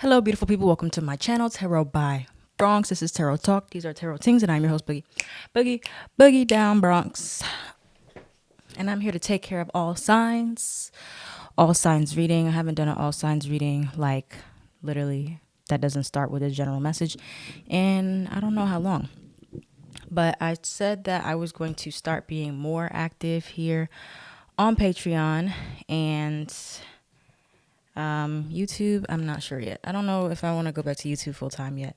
Hello, beautiful people. Welcome to my channel, Tarot by Bronx. This is Tarot Talk. These are Tarot Things, and I'm your host, Boogie Down Bronx. And I'm here to take care of all signs reading. I haven't done an all signs reading, like literally, that doesn't start with a general message. And I don't know how long. But I said that I was going to start being more active here on Patreon and YouTube. I'm not sure yet. I don't know if I want to go back to YouTube full time yet,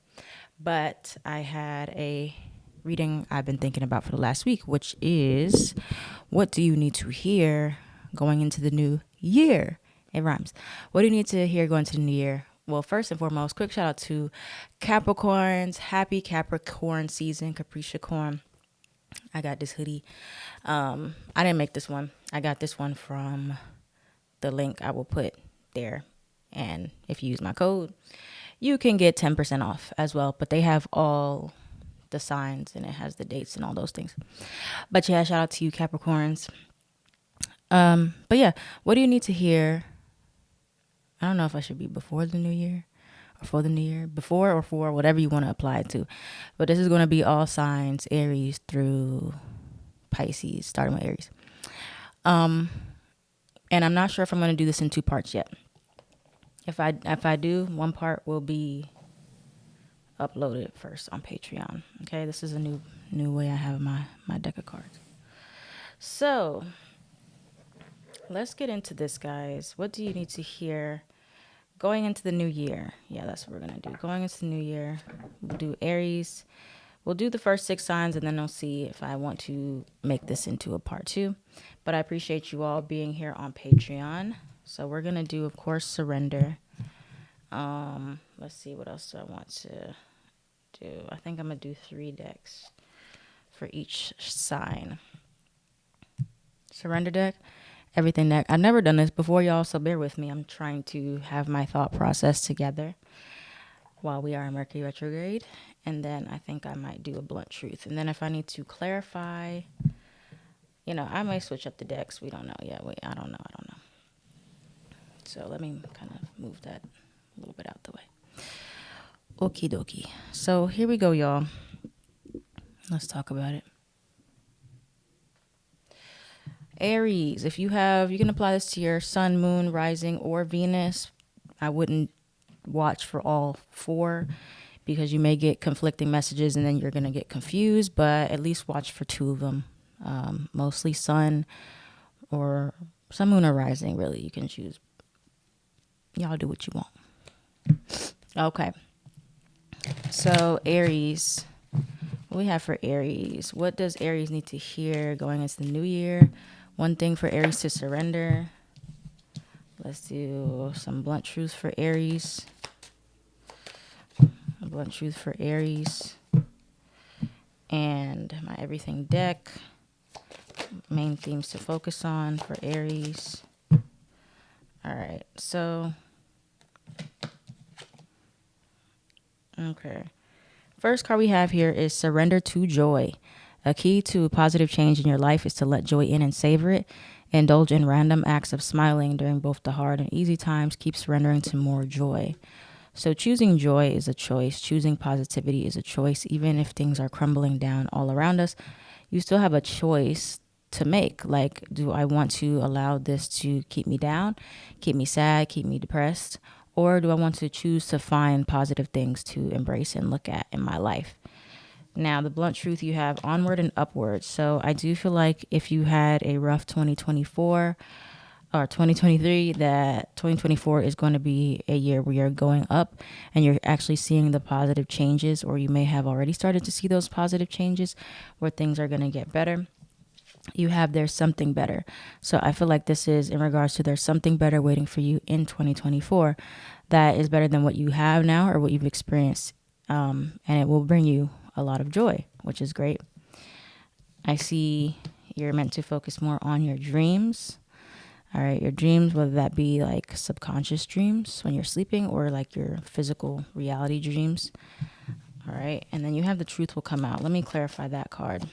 but I had a reading I've been thinking about for the last week, which is what do you need to hear going into the new year? It rhymes. What do you need to hear going into the new year? Well, first and foremost, quick shout out to Capricorns. Happy Capricorn season, Capricorn. I got this hoodie. I didn't make this one. I got this one from the link I will put there, and if you use my code you can get 10% off as well, but they have all the signs and it has the dates and all those things. But yeah, shout out to you Capricorns. But yeah, what do you need to hear? I don't know if I should be before the new year or for the new year, before or for, whatever you want to apply it to, but this is going to be all signs, Aries through Pisces, starting with Aries. And I'm not sure if I'm going to do this in two parts yet. If I do, one part will be uploaded first on Patreon. Okay, this is a new way I have my deck of cards. So let's get into this, guys. What do you need to hear going into the new year? Yeah, that's what we're gonna do. Going into the new year, we'll do Aries. We'll do the first 6 signs, and then I'll see if I want to make this into a part 2. But I appreciate you all being here on Patreon. So we're going to do, of course, surrender. Let's see, what else do I want to do? I think I'm going to do 3 decks for each sign. Surrender deck, everything deck. I've never done this before, y'all, so bear with me. I'm trying to have my thought process together while we are in Mercury retrograde. And then I think I might do a blunt truth. And then if I need to clarify, I may switch up the decks. We don't know yet. I don't know. So let me kind of move that a little bit out the way. Okie dokie. So here we go, y'all. Let's talk about it. Aries, if you can apply this to your sun, moon, rising, or Venus. I wouldn't watch for all 4 because you may get conflicting messages and then you're going to get confused, but at least watch for 2 of them. Mostly sun, or sun, moon, or rising, really. You can choose. Y'all do what you want. Okay. So Aries, what we have for Aries? What does Aries need to hear going into the new year? One thing for Aries to surrender. Let's do some blunt truth for Aries. A blunt truth for Aries. And my everything deck. Main themes to focus on for Aries. All right, so okay. First card we have here is surrender to joy. A key to a positive change in your life is to let joy in and savor it. Indulge in random acts of smiling during both the hard and easy times. Keep surrendering to more joy. So choosing joy is a choice. Choosing positivity is a choice. Even if things are crumbling down all around us, you still have a choice to make. Like, do I want to allow this to keep me down, keep me sad, keep me depressed? Or do I want to choose to find positive things to embrace and look at in my life? Now, the blunt truth, you have onward and upward. So I do feel like if you had a rough 2024 or 2023, that 2024 is going to be a year where you're going up and you're actually seeing the positive changes, or you may have already started to see those positive changes where things are going to get better. You have there's something better. So I feel like this is in regards to there's something better waiting for you in 2024 that is better than what you have now or what you've experienced. And it will bring you a lot of joy, which is great. I see you're meant to focus more on your dreams. All right, your dreams, whether that be like subconscious dreams when you're sleeping or like your physical reality dreams. All right, and then you have the truth will come out. Let me clarify that card.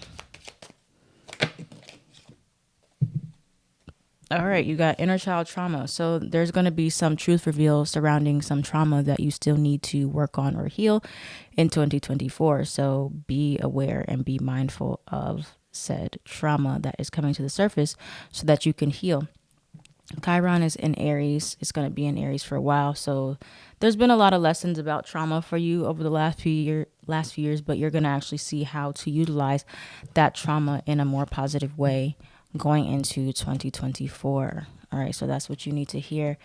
All right, you got inner child trauma. So there's going to be some truth reveal surrounding some trauma that you still need to work on or heal in 2024. So be aware and be mindful of said trauma that is coming to the surface so that you can heal. Chiron is in Aries. It's going to be in Aries for a while. So there's been a lot of lessons about trauma for you over the last few years, but you're going to actually see how to utilize that trauma in a more positive way going into 2024. All right, so that's what you need to hear,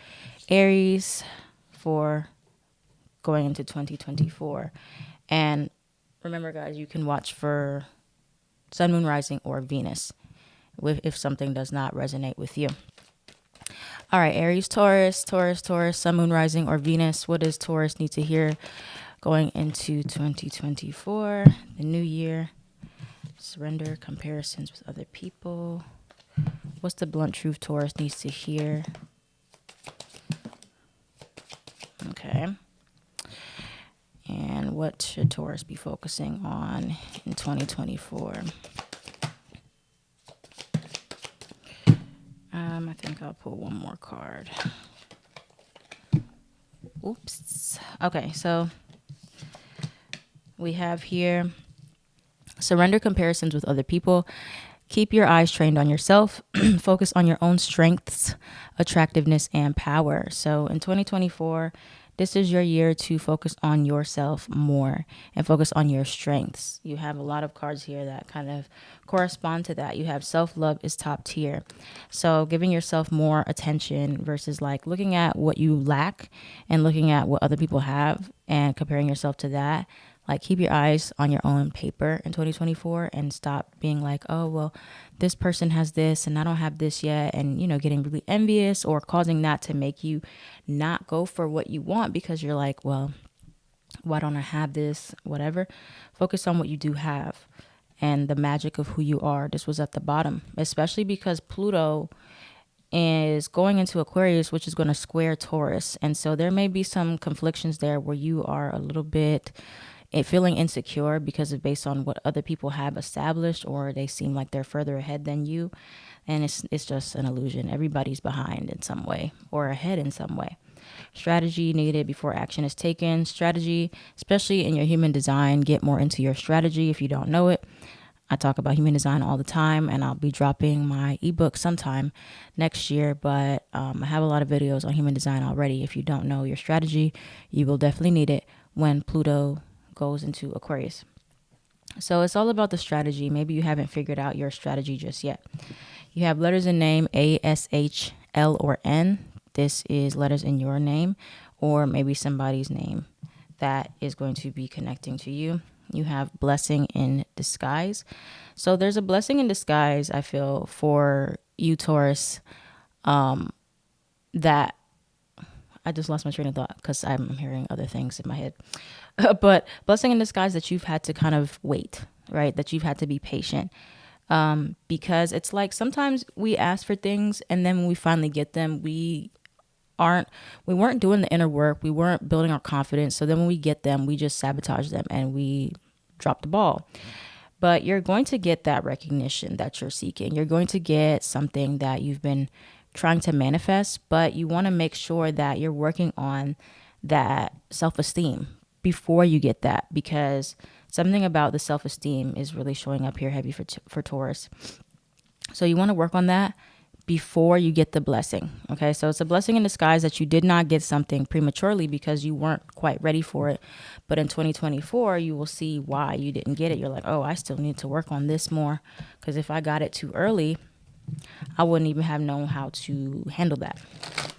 Aries, for going into 2024. And remember, guys, you can watch for Sun, Moon, Rising, or Venus if something does not resonate with you. All right, Aries, Taurus, Sun, Moon, Rising, or Venus. What does Taurus need to hear going into 2024, the new year? Surrender, comparisons with other people. What's the blunt truth Taurus needs to hear? Okay. And what should Taurus be focusing on in 2024? I think I'll pull one more card. Oops. Okay, so we have here surrender comparisons with other people. Keep your eyes trained on yourself. Focus on your own strengths, attractiveness, and power. So in 2024, this is your year to focus on yourself more and focus on your strengths. You have a lot of cards here that kind of correspond to that. You have self-love is top tier. So giving yourself more attention versus like looking at what you lack and looking at what other people have and comparing yourself to that. Like, keep your eyes on your own paper in 2024 and stop being like, oh, well, this person has this and I don't have this yet. And, you know, getting really envious or causing that to make you not go for what you want because you're like, well, why don't I have this? Whatever. Focus on what you do have and the magic of who you are. This was at the bottom, especially because Pluto is going into Aquarius, which is going to square Taurus. And so there may be some conflictions there where you are a little bit feeling insecure because of based on what other people have established, or they seem like they're further ahead than you. And it's just an illusion. Everybody's behind in some way or ahead in some way. Strategy needed before action is taken. Strategy, especially in your human design, get more into your strategy if you don't know it. I talk about human design all the time, and I'll be dropping my ebook sometime next year, but I have a lot of videos on human design already. If you don't know your strategy, you will definitely need it when Pluto goes into Aquarius. So it's all about the strategy. Maybe you haven't figured out your strategy just yet. You have letters in name, A, S, H, L, or N. This is letters in your name or maybe somebody's name that is going to be connecting to you. You have blessing in disguise. So there's a blessing in disguise, I feel, for you, Taurus, that I just lost my train of thought because I'm hearing other things in my head. But blessing in disguise that you've had to kind of wait, right? That you've had to be patient. Because it's like sometimes we ask for things and then when we finally get them, we weren't doing the inner work. We weren't building our confidence. So then when we get them, we just sabotage them and we drop the ball. But you're going to get that recognition that you're seeking. You're going to get something that you've been trying to manifest, but you want to make sure that you're working on that self-esteem before you get that, because something about the self-esteem is really showing up here heavy for Taurus. So you want to work on that before you get the blessing. Okay, so it's a blessing in disguise that you did not get something prematurely because you weren't quite ready for it. But in 2024, you will see why you didn't get it. You're like, oh, I still need to work on this more, because if I got it too early, I wouldn't even have known how to handle that.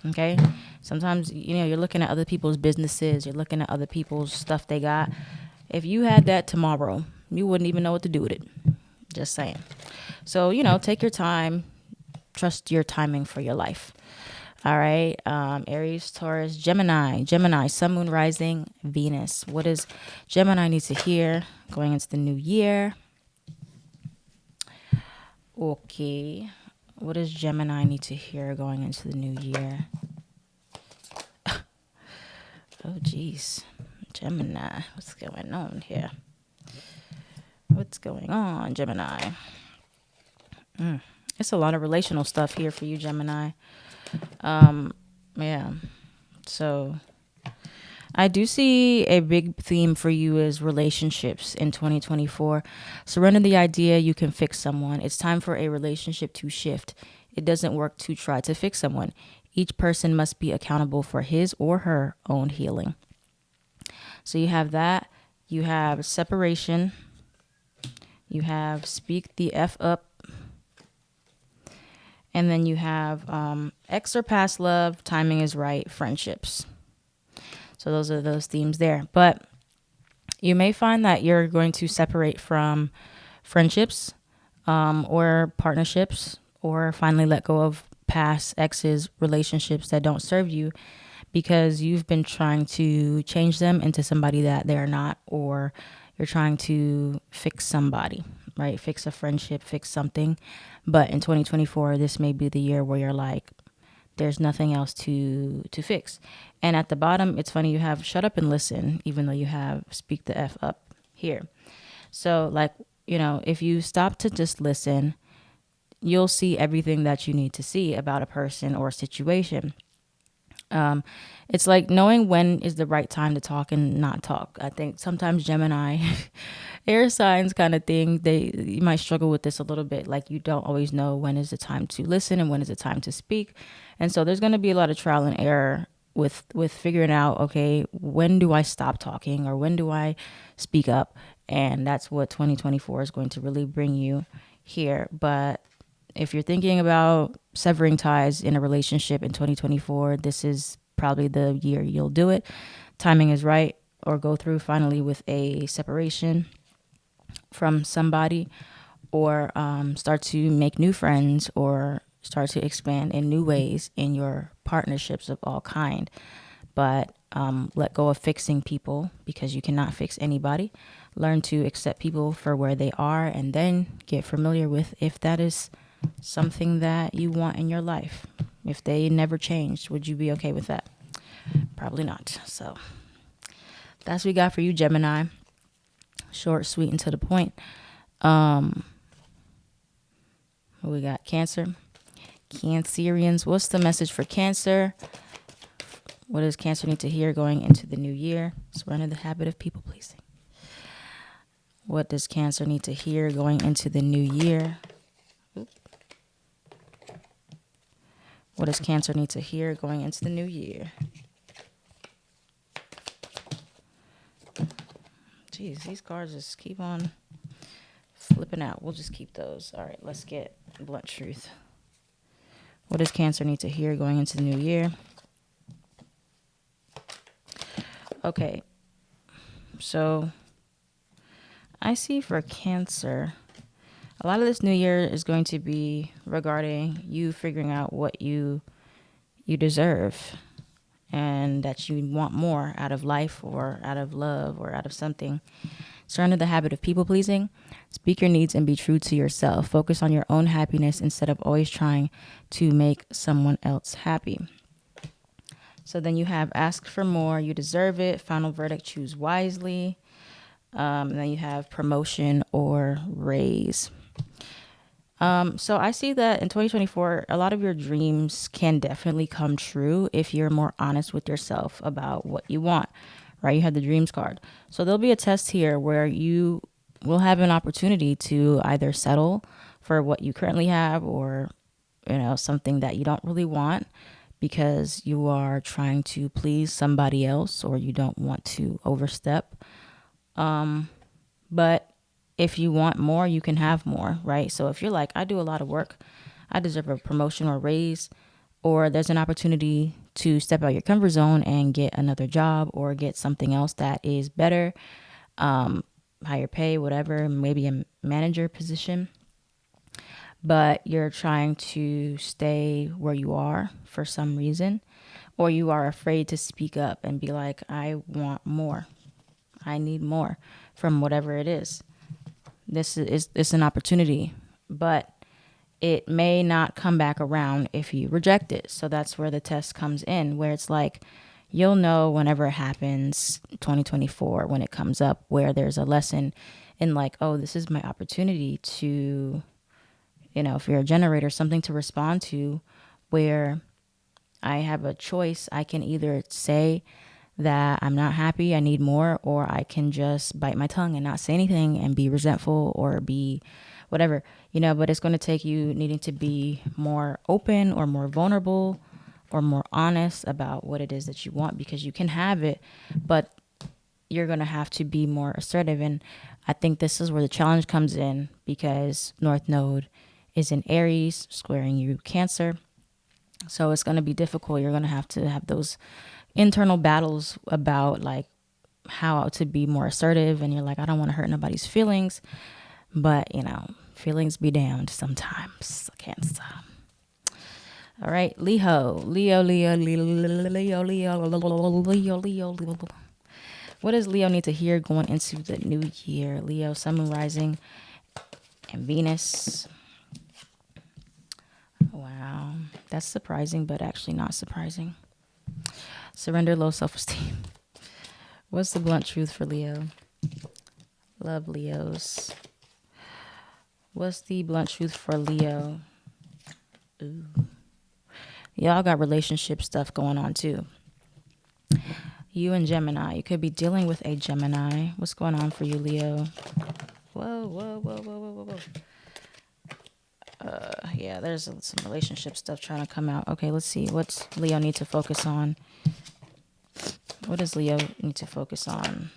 Okay. Sometimes, you know, you're looking at other people's businesses, you're looking at other people's stuff they got. If you had that tomorrow, you wouldn't even know what to do with it. Just saying. So, you know, take your time, trust your timing for your life. All right. Aries, Taurus, Gemini, Sun, Moon, Rising, Venus. What does Gemini need to hear going into the new year? Okay. What does Gemini need to hear going into the new year? Oh, geez. Gemini. What's going on here? What's going on, Gemini? It's a lot of relational stuff here for you, Gemini. Yeah. So I do see a big theme for you is relationships in 2024. Surrender the idea you can fix someone. It's time for a relationship to shift. It doesn't work to try to fix someone. Each person must be accountable for his or her own healing. So you have that. You have separation. You have speak the F up. And then you have ex or past love, timing is right, friendships. So those are those themes there. But you may find that you're going to separate from friendships or partnerships, or finally let go of past exes, relationships that don't serve you, because you've been trying to change them into somebody that they're not, or you're trying to fix somebody, right? Fix a friendship, fix something. But in 2024, this may be the year where you're like, there's nothing else to fix. And at the bottom, it's funny, you have shut up and listen, even though you have speak the F up here. So like, if you stop to just listen, you'll see everything that you need to see about a person or a situation. It's like knowing when is the right time to talk and not talk. I think sometimes Gemini, air signs kind of thing, you might struggle with this a little bit. Like you don't always know when is the time to listen and when is the time to speak. And so there's going to be a lot of trial and error with figuring out, okay, when do I stop talking or when do I speak up? And that's what 2024 is going to really bring you here. But if you're thinking about severing ties in a relationship in 2024, this is probably the year you'll do it. Timing is right, or go through finally with a separation from somebody, or start to make new friends, or start to expand in new ways in your partnerships of all kind. But let go of fixing people, because you cannot fix anybody. Learn to accept people for where they are, and then get familiar with if that is something that you want in your life. If they never changed, would you be okay with that? Probably not. So that's what we got for you, Gemini. Short, sweet, and to the point. We got Cancer. Cancerians. What's the message for Cancer? What does Cancer need to hear going into the new year? Surrender the habit of people pleasing. What does Cancer need to hear going into the new year? What does Cancer need to hear going into the new year? Jeez, these cards just keep on flipping out. We'll just keep those. All right, let's get blunt truth. What does Cancer need to hear going into the new year? Okay, so I see for Cancer, a lot of this new year is going to be regarding you figuring out what you deserve, and that you want more out of life or out of love or out of something. Surrender the habit of people pleasing. Speak your needs and be true to yourself. Focus on your own happiness instead of always trying to make someone else happy. So then you have ask for more, you deserve it. Final verdict, choose wisely. And then you have promotion or raise. So I see that in 2024, a lot of your dreams can definitely come true if you're more honest with yourself about what you want, right? You have the dreams card. So there'll be a test here where you will have an opportunity to either settle for what you currently have, or, something that you don't really want because you are trying to please somebody else, or you don't want to overstep. But if you want more, you can have more, right? So if you're like, I do a lot of work, I deserve a promotion or raise, or there's an opportunity to step out your comfort zone and get another job or get something else that is better, higher pay, whatever, maybe a manager position, but you're trying to stay where you are for some reason, or you are afraid to speak up and be like, I want more. I need more from whatever it is. This is an opportunity, but it may not come back around if you reject it. So that's where the test comes in, where it's like, you'll know whenever it happens, 2024, when it comes up, where there's a lesson in like, oh, this is my opportunity to, if you're a generator, something to respond to where I have a choice. I can either say that I'm not happy, I need more, or I can just bite my tongue and not say anything and be resentful or be whatever, but it's going to take you needing to be more open or more vulnerable or more honest about what it is that you want, because you can have it, but you're going to have to be more assertive. And I think this is where the challenge comes in, because North Node is in Aries, squaring you Cancer. So it's going to be difficult. You're going to have those internal battles about like how to be more assertive. And you're like, I don't want to hurt nobody's feelings. But, feelings be damned sometimes. Cancer. All right, Leo. What does Leo need to hear going into the new year? Leo, Sun, Moon, Rising, and Venus. Wow, that's surprising, but actually not surprising. Surrender, low self-esteem. What's the blunt truth for Leo? Love Leos. What's the blunt truth for Leo? Ooh. Y'all got relationship stuff going on too. You and Gemini. You could be dealing with a Gemini. What's going on for you, Leo? Whoa. Yeah, there's some relationship stuff trying to come out. Okay, let's see. What's Leo need to focus on? What does Leo need to focus on?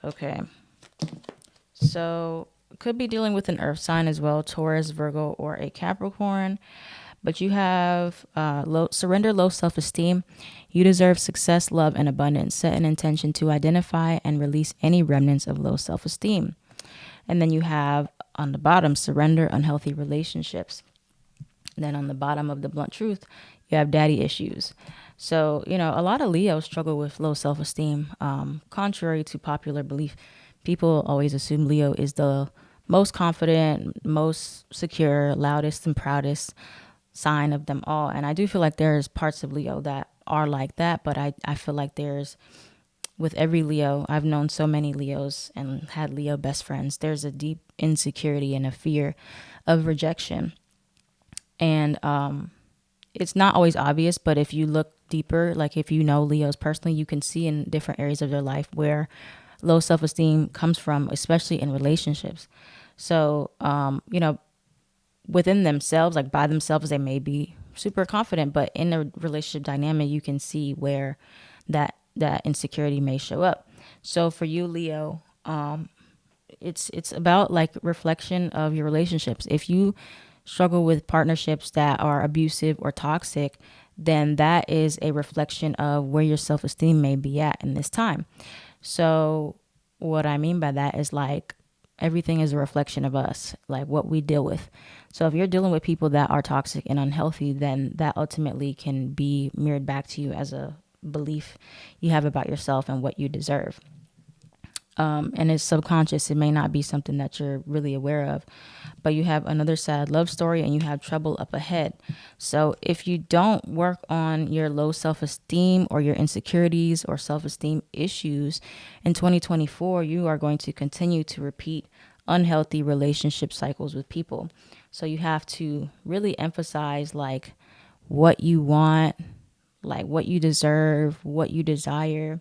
Okay. So, could be dealing with an earth sign as well, Taurus, Virgo, or a Capricorn. But you have surrender, low self-esteem. You deserve success, love, and abundance. Set an intention to identify and release any remnants of low self-esteem. And then you have on the bottom, surrender, unhealthy relationships. And then on the bottom of the blunt truth, you have daddy issues. So, a lot of Leos struggle with low self-esteem. Contrary to popular belief, people always assume Leo is the most confident, most secure, loudest, and proudest sign of them all. And I do feel like there's parts of Leo that are like that, but I feel like there's, with every Leo, I've known so many Leos and had Leo best friends, there's a deep insecurity and a fear of rejection. And it's not always obvious, but if you look deeper, like if you know Leos personally, you can see in different areas of their life where low self-esteem comes from, especially in relationships. So, within themselves, like by themselves, they may be super confident, but in a relationship dynamic, you can see where that insecurity may show up. So for you, Leo, it's about like reflection of your relationships. If you struggle with partnerships that are abusive or toxic, then that is a reflection of where your self-esteem may be at in this time. So what I mean by that is like everything is a reflection of us, like what we deal with. So if you're dealing with people that are toxic and unhealthy, then that ultimately can be mirrored back to you as a belief you have about yourself and what you deserve. And it's subconscious. It may not be something that you're really aware of, but you have another sad love story and you have trouble up ahead. So if you don't work on your low self-esteem or your insecurities or self-esteem issues in 2024, you are going to continue to repeat unhealthy relationship cycles with people. So you have to really emphasize like what you want, like what you deserve, what you desire,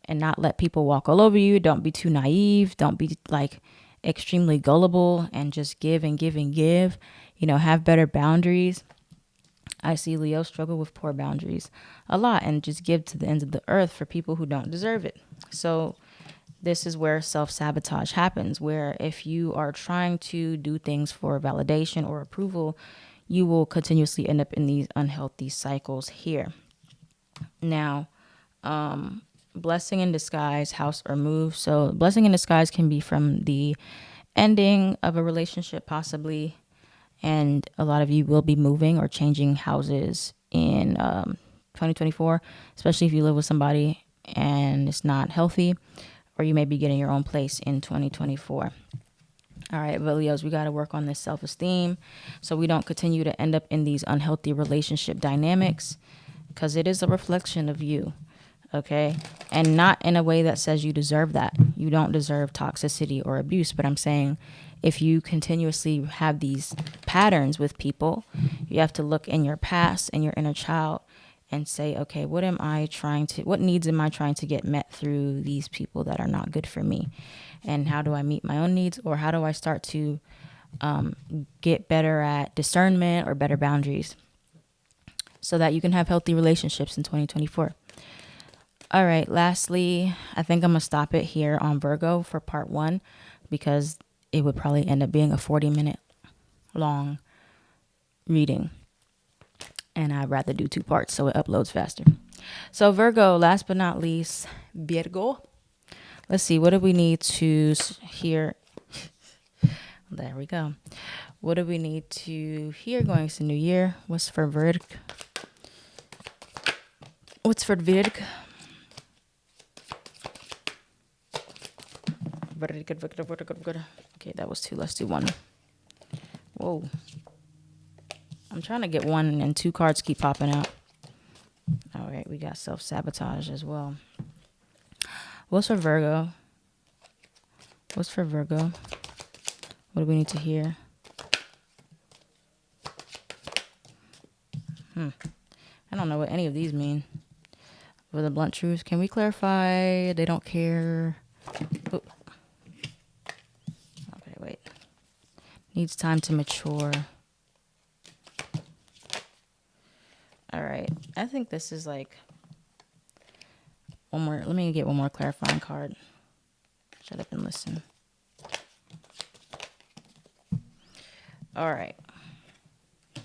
and not let people walk all over you. Don't be too naive. Don't be like extremely gullible and just give and give and give. Have better boundaries. I see Leo struggle with poor boundaries a lot and just give to the ends of the earth for people who don't deserve it. So this is where self-sabotage happens, where if you are trying to do things for validation or approval, you will continuously end up in these unhealthy cycles here. Now, blessing in disguise, house or move. So blessing in disguise can be from the ending of a relationship possibly, and a lot of you will be moving or changing houses in 2024, especially if you live with somebody and it's not healthy, or you may be getting your own place in 2024. All right, but Leos, we got to work on this self-esteem so we don't continue to end up in these unhealthy relationship dynamics, because it is a reflection of you. Okay. And not in a way that says you deserve that. You don't deserve toxicity or abuse. But I'm saying if you continuously have these patterns with people, you have to look in your past and your inner child and say, okay, what needs am I trying to get met through these people that are not good for me? And how do I meet my own needs? Or how do I start to get better at discernment or better boundaries so that you can have healthy relationships in 2024? All right. Lastly, I think I'm going to stop it here on Virgo for part 1 because it would probably end up being a 40-minute long reading. And I'd rather do 2 parts so it uploads faster. So Virgo, last but not least, Virgo. Let's see. What do we need to hear? There we go. What do we need to hear going into the new year? What's for Virgo? What's for Virgo? Okay, that was 2. Let's do 1. Whoa. I'm trying to get 1 and 2 cards keep popping out. All right, we got self-sabotage as well. What's for Virgo? What's for Virgo? What do we need to hear? I don't know what any of these mean. With a blunt truth, can we clarify? They don't care. Oh. Okay, wait. Needs time to mature. All right. I think this is like one more. Let me get one more clarifying card. Shut up and listen. All right.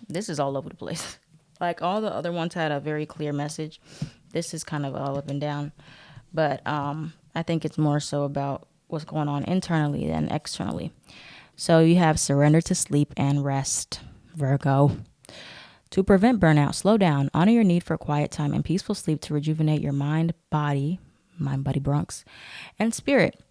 This is all over the place. Like all the other ones had a very clear message. This is kind of all up and down. But I think it's more so about what's going on internally than externally. So you have surrender to sleep and rest, Virgo. To prevent burnout, slow down, honor your need for quiet time and peaceful sleep to rejuvenate your mind, body, MINDBODYBRONX, and spirit.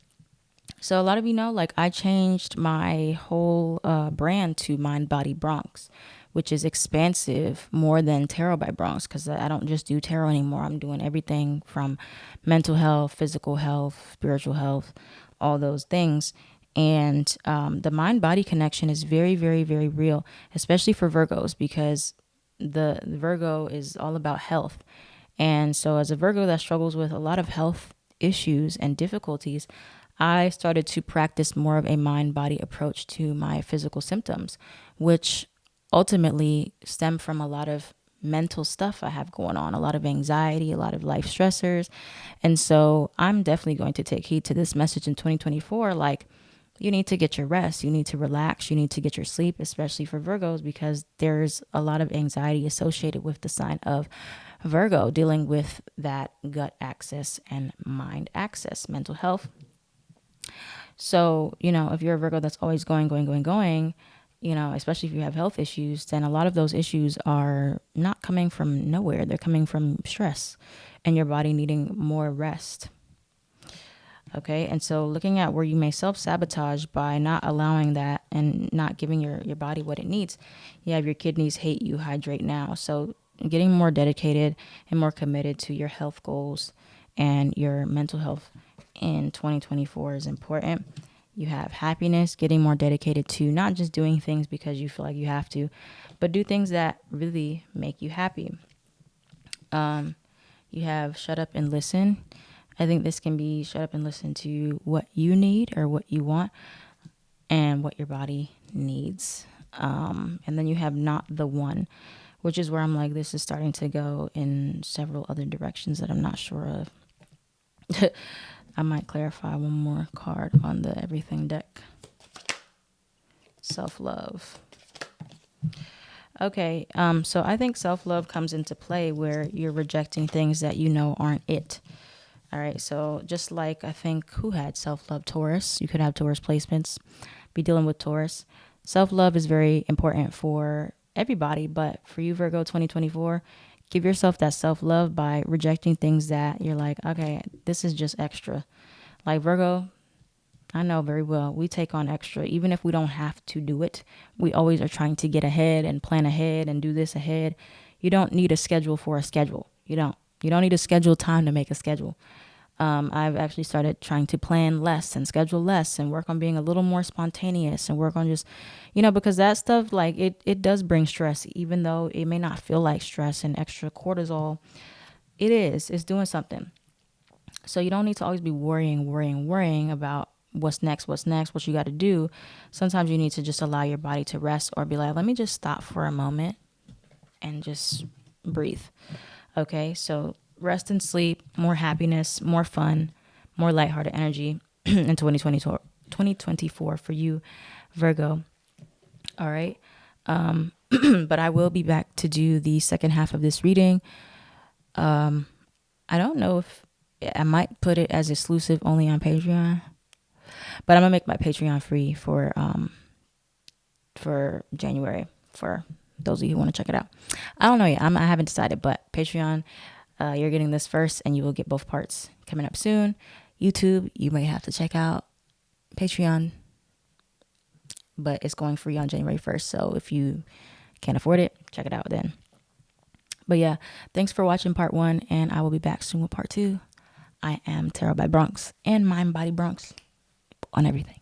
So a lot of you know, like I changed my whole brand to MINDBODYBRONX, which is expansive more than Tarot by Bronx, because I don't just do tarot anymore. I'm doing everything from mental health, physical health, spiritual health, all those things. And the mind-body connection is very, very, very real, especially for Virgos, because the Virgo is all about health. And so as a Virgo that struggles with a lot of health issues and difficulties, I started to practice more of a mind-body approach to my physical symptoms, which ultimately stem from a lot of mental stuff I have going on, a lot of anxiety, a lot of life stressors. And so I'm definitely going to take heed to this message in 2024. Like, you need to get your rest. You need to relax. You need to get your sleep, especially for Virgos, because there's a lot of anxiety associated with the sign of Virgo, dealing with that gut axis and mind axis, mental health. So, if you're a Virgo that's always going, especially if you have health issues, then a lot of those issues are not coming from nowhere. They're coming from stress and your body needing more rest. Okay. And so looking at where you may self-sabotage by not allowing that and not giving your body what it needs. You have your kidneys hate you, hydrate now. So getting more dedicated and more committed to your health goals and your mental health in 2024 is important. You have happiness, getting more dedicated to not just doing things because you feel like you have to, but do things that really make you happy. You have shut up and listen. I think this can be shut up and listen to what you need or what you want and what your body needs. And then you have not the one, which is where I'm like, this is starting to go in several other directions that I'm not sure of. I might clarify one more card on the everything deck. Self-love. Okay, so I think self-love comes into play where you're rejecting things that you know aren't it. All right, so just like I think who had self-love? Taurus. You could have Taurus placements, be dealing with Taurus. Self-love is very important for everybody, but for you, Virgo 2024, give yourself that self-love by rejecting things that you're like, okay, this is just extra. Like Virgo, I know very well, we take on extra. Even if we don't have to do it, we always are trying to get ahead and plan ahead and do this ahead. You don't need a schedule for a schedule. You don't. You don't need to schedule time to make a schedule. I've actually started trying to plan less and schedule less and work on being a little more spontaneous and work on just, because that stuff, like it does bring stress, even though it may not feel like stress and extra cortisol. It's doing something. So you don't need to always be worrying about what's next, what you got to do. Sometimes you need to just allow your body to rest or be like, let me just stop for a moment and just breathe. Okay, so rest and sleep, more happiness, more fun, more lighthearted energy in 2024 for you, Virgo. All right. But I will be back to do the second half of this reading. I don't know if I might put it as exclusive only on Patreon, but I'm gonna make my Patreon free for January for those of you who want to check it out. I don't know yet. I haven't decided, but Patreon, you're getting this first and you will get both parts coming up soon. YouTube, you may have to check out Patreon, but it's going free on January 1st. So if you can't afford it, check it out then. But yeah, thanks for watching part 1, and I will be back soon with part 2. I am Tarot by Bronx and Mind Body Bronx on everything.